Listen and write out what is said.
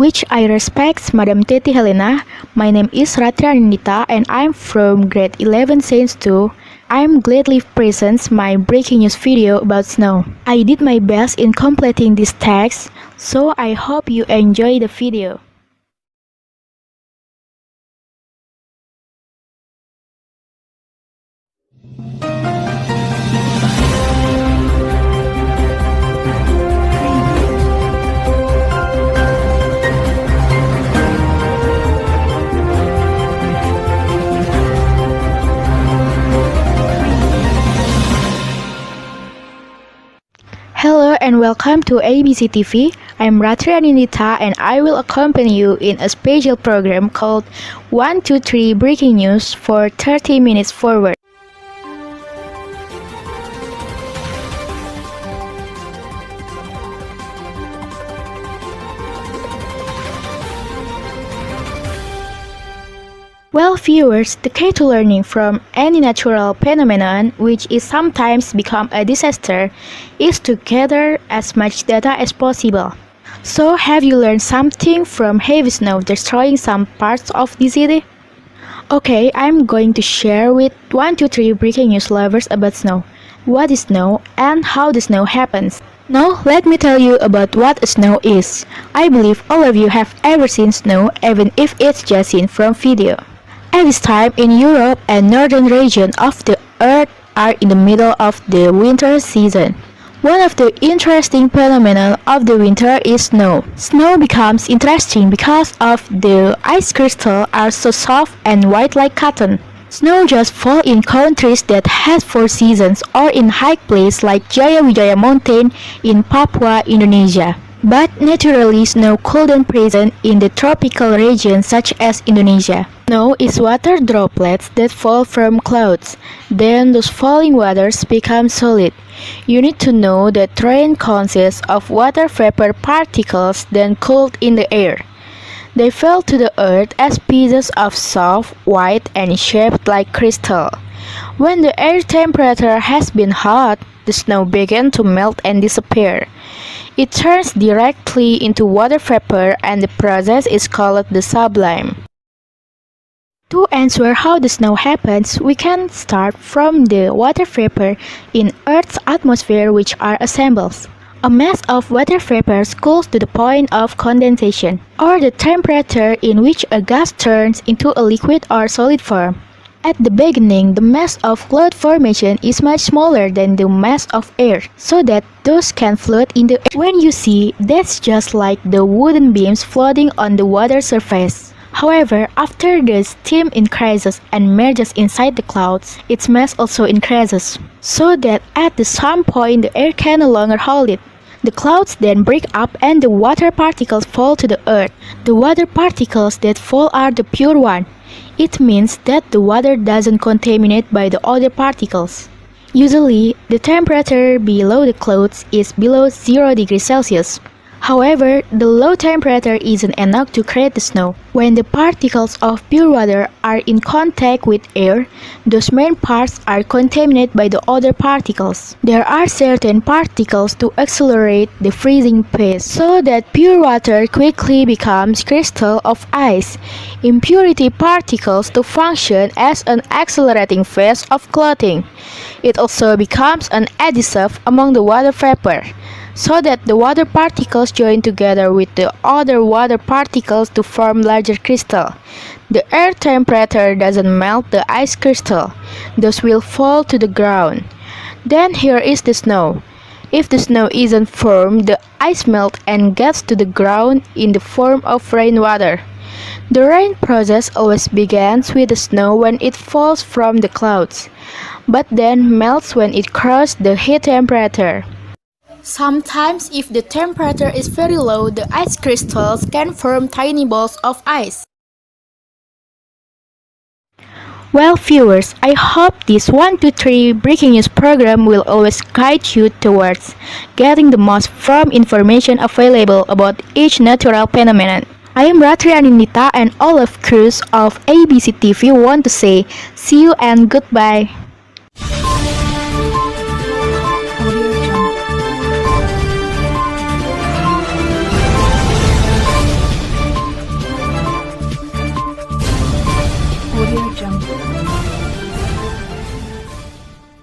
which I respect Madam Teti Helena. My name is Ratri Anindita and I'm from grade 11 Science 2. I'm gladly presents my breaking news video about snow. I did my best in completing this text, so I hope you enjoy the video. Hello and welcome to ABC TV. I'm Ratri Anindita and I will accompany you in a special program called 123 Breaking News for 30 minutes forward. Well, viewers, the key to learning from any natural phenomenon, which is sometimes become a disaster, is to gather as much data as possible. So, have you learned something from heavy snow destroying some parts of the city? Okay, I'm going to share with 123 breaking news lovers about snow. What is snow and how the snow happens? Now, let me tell you about what snow is. I believe all of you have ever seen snow, even if it's just seen from video. At this time in Europe and northern region of the earth are in the middle of the winter season. One of the interesting phenomena of the winter is snow. Snow becomes interesting because of the ice crystals are so soft and white like cotton. Snow just falls in countries that have 4 seasons or in high places like Jayawijaya Mountain in Papua, Indonesia. But naturally, snow couldn't present in the tropical regions such as Indonesia. Snow is water droplets that fall from clouds. Then those falling waters become solid. You need to know that rain consists of water vapor particles then cooled in the air. They fell to the earth as pieces of soft, white, and shaped like crystal. When the air temperature has been hot, the snow began to melt and disappear. It turns directly into water vapor and the process is called the sublime. To answer how the snow happens, we can start from the water vapor in Earth's atmosphere which are assembled. A mass of water vapors cools to the point of condensation, or the temperature in which a gas turns into a liquid or solid form. At the beginning, the mass of cloud formation is much smaller than the mass of air, so that those can float in the air. When you see, that's just like the wooden beams floating on the water surface. However, after the steam increases and merges inside the clouds, its mass also increases, so that at some point the air can no longer hold it. The clouds then break up and the water particles fall to the earth. The water particles that fall are the pure one. It means that the water doesn't contaminate by the other particles. Usually, the temperature below the clouds is below 0 degrees Celsius. However, the low temperature isn't enough to create the snow. When the particles of pure water are in contact with air, those main parts are contaminated by the other particles. There are certain particles to accelerate the freezing pace, so that pure water quickly becomes crystal of ice. Impurity particles to function as an accelerating phase of clothing. It also becomes an adhesive among the water vapor, so that the water particles join together with the other water particles to form larger crystal. The air temperature doesn't melt the ice crystal. Those will fall to the ground. Then here is the snow. If the snow isn't formed, the ice melts and gets to the ground in the form of rainwater. The rain process always begins with the snow when it falls from the clouds, but then melts when it crosses the heat temperature. Sometimes, if the temperature is very low, the ice crystals can form tiny balls of ice. Well, viewers, I hope this 123 Breaking News program will always guide you towards getting the most from information available about each natural phenomenon. I am Ratri Anindita and all of crews of ABC TV want to say see you and goodbye.